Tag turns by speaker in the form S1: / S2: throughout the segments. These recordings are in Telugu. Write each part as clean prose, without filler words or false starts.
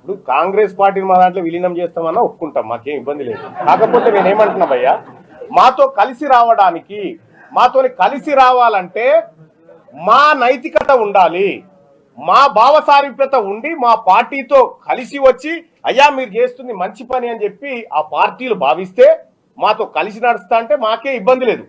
S1: ఇప్పుడు కాంగ్రెస్ పార్టీని మా దాంట్లో విలీనం చేస్తామన్నా ఒప్పుకుంటాం, మాకేం ఇబ్బంది లేదు. కాకపోతే నేనేమంటున్నా భయ్యా, మాతో కలిసి రావాలంటే మా నైతికత ఉండాలి, మా భావసారూప్యత ఉండి మా పార్టీతో కలిసి వచ్చి అయ్యా మీరు చేస్తుంది మంచి పని అని చెప్పి ఆ పార్టీలు భావిస్తే మాతో కలిసి నడుస్తా అంటే మాకే ఇబ్బంది లేదు.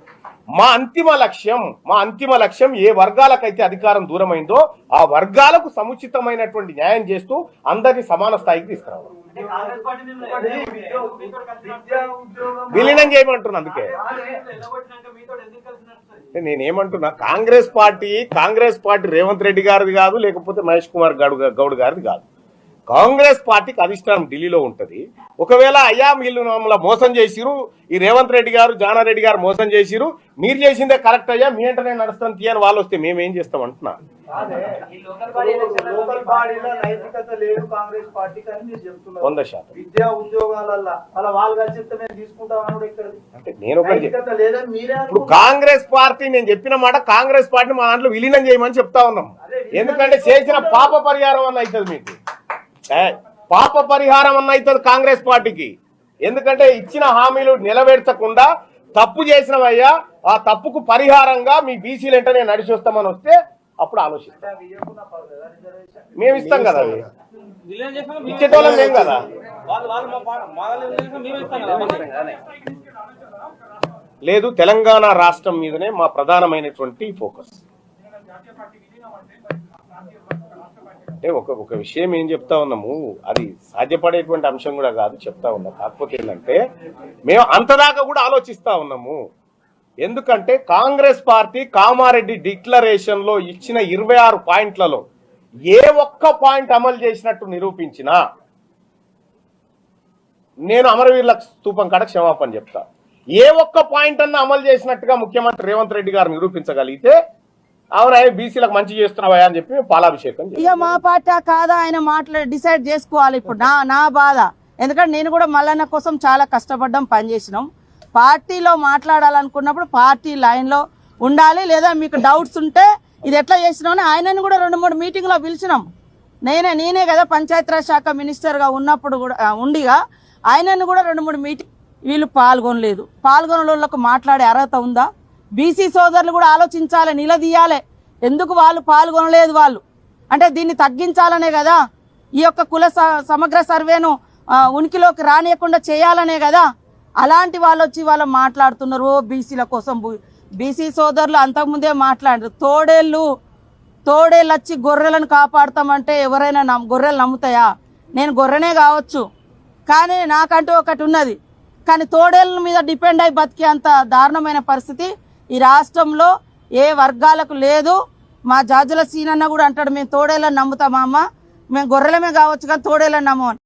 S1: మా అంతిమ లక్ష్యం ఏ వర్గాలకైతే అధికారం దూరమైందో ఆ వర్గాలకు సముచితమైనటువంటి న్యాయం చేస్తూ అందరినీ సమాన స్థాయికి తీసుకురావాలి. విలీనం చేయమంటున్నా. అందుకే నేనేమంటున్నా, కాంగ్రెస్ పార్టీ రేవంత్ రెడ్డి గారిది కాదు, లేకపోతే మహేష్ కుమార్ గౌడ్ గారిది కాదు. కాంగ్రెస్ పార్టీకి అధిష్టానం ఢిల్లీలో ఉంటది. ఒకవేళ అయ్యా వీళ్ళు మమ్మల్ని మోసం చేసిరు, ఈ రేవంత్ రెడ్డి గారు జానారెడ్డి గారు మోసం చేసిరు, మీరు చేసిందే కరెక్ట్ అయ్యా, మీ వెంటనే నడుస్తాను తీయని వాళ్ళు వస్తే మేమేం చేస్తాం అంటున్నా.
S2: నైతికత లేదు కాంగ్రెస్ పార్టీకి అని మీరు చెప్తున్నారు.
S1: 100%
S2: విద్యా ఉద్యోగాలల్లో అలా వాళ్ళు కలిసి మేము తీసుకుంటామని ఇక్కడ
S1: అంటే నేను ఒకటి
S2: లేదని మీరే
S1: కాంగ్రెస్ పార్టీ, నేను చెప్పిన మాట కాంగ్రెస్ పార్టీ మా దాంట్లో విలీనం చేయమని చెప్తా ఉన్నాం. ఎందుకంటే చేసిన పాప పరిహారం అన్న అవుతుంది, మీకు పాప పరిహారం అన్న అవుతుంది కాంగ్రెస్ పార్టీకి. ఎందుకంటే ఇచ్చిన హామీలు నెరవేర్చకుండా తప్పు చేసినవయ్యా, ఆ తప్పుకు పరిహారంగా మీ బీసీలు వెంటనే నడిచి వస్తామని వస్తే అప్పుడు ఆలోచిస్తాం. మేము ఇస్తాం కదా, అది ఇచ్చేటోళ్ళం ఏం కదా. లేదు, తెలంగాణ రాష్ట్రం మీదనే మా ప్రధానమైనటువంటి ఫోకస్. అంటే ఒక విషయం ఏం చెప్తా ఉన్నాము, అది సాధ్యపడేటువంటి అంశం కూడా కాదు చెప్తా ఉన్నాం. కాకపోతే ఏంటంటే మేము అంతదాకా కూడా ఆలోచిస్తా ఉన్నాము. ఎందుకంటే కాంగ్రెస్ పార్టీ కామారెడ్డి డిక్లరేషన్ లో ఇచ్చిన 26 పాయింట్లలో ఏ ఒక్క పాయింట్ అమలు చేసినట్టు నిరూపించినా నేను అమరవీరుల స్తూపం కాడ క్షమాపణ చెప్తా. ఏ ఒక్క పాయింట్ అన్నా అమలు చేసినట్టుగా ముఖ్యమంత్రి రేవంత్ రెడ్డి గారు నిరూపించగలిగితే అవునా బీసీలకు మంచి చేస్తున్నావా అని చెప్పి పాలాభిషేకం.
S3: ఇక మా పార్టీ కాదా ఆయన డిసైడ్ చేసుకోవాలి. ఇప్పుడు నా బాధ, ఎందుకంటే నేను కూడా మల్లన్న కోసం చాలా కష్టపడ్డాం, పనిచేసినాం. పార్టీలో మాట్లాడాలనుకున్నప్పుడు పార్టీ లైన్లో ఉండాలి. లేదా మీకు డౌట్స్ ఉంటే ఇది ఎట్లా చేసినామని ఆయనను కూడా 2-3 మీటింగ్లో పిలిచినాం. నేనే కదా పంచాయతీరాజ్ శాఖ మినిస్టర్గా ఉన్నప్పుడు కూడా ఉండిగా ఆయనను కూడా 2-3 మీటింగ్ వీళ్ళు పాల్గొనలేదు. పాల్గొనలకు మాట్లాడే అర్హత ఉందా? బీసీ సోదరులు కూడా ఆలోచించాలి, నిలదీయాలి. ఎందుకు వాళ్ళు పాల్గొనలేదు? వాళ్ళు అంటే దీన్ని తగ్గించాలనే కదా, ఈ యొక్క కుల సమగ్ర సర్వేను ఉనికిలోకి రానియకుండా చేయాలనే కదా. అలాంటి వాళ్ళు వచ్చి వాళ్ళు మాట్లాడుతున్నారు బీసీల కోసం. బీసీ సోదరులు అంతకుముందే మాట్లాడారు. తోడేళ్ళు వచ్చి గొర్రెలను కాపాడతామంటే ఎవరైనా గొర్రెలు నమ్ముతాయా? నేను గొర్రెనే కావచ్చు, కానీ నాకంటూ ఒకటి ఉన్నది. కానీ తోడేళ్ళ మీద డిపెండ్ అయి బతికే అంత దారుణమైన పరిస్థితి ఈ రాష్ట్రంలో ఏ వర్గాలకు లేదు. మా జాజుల సీనన్న కూడా అంటాడు, మేము తోడేళ్ళని నమ్ముతామా అమ్మ, మేము గొర్రెలమే కావచ్చు కానీ తోడేళ్ళని నమ్మని.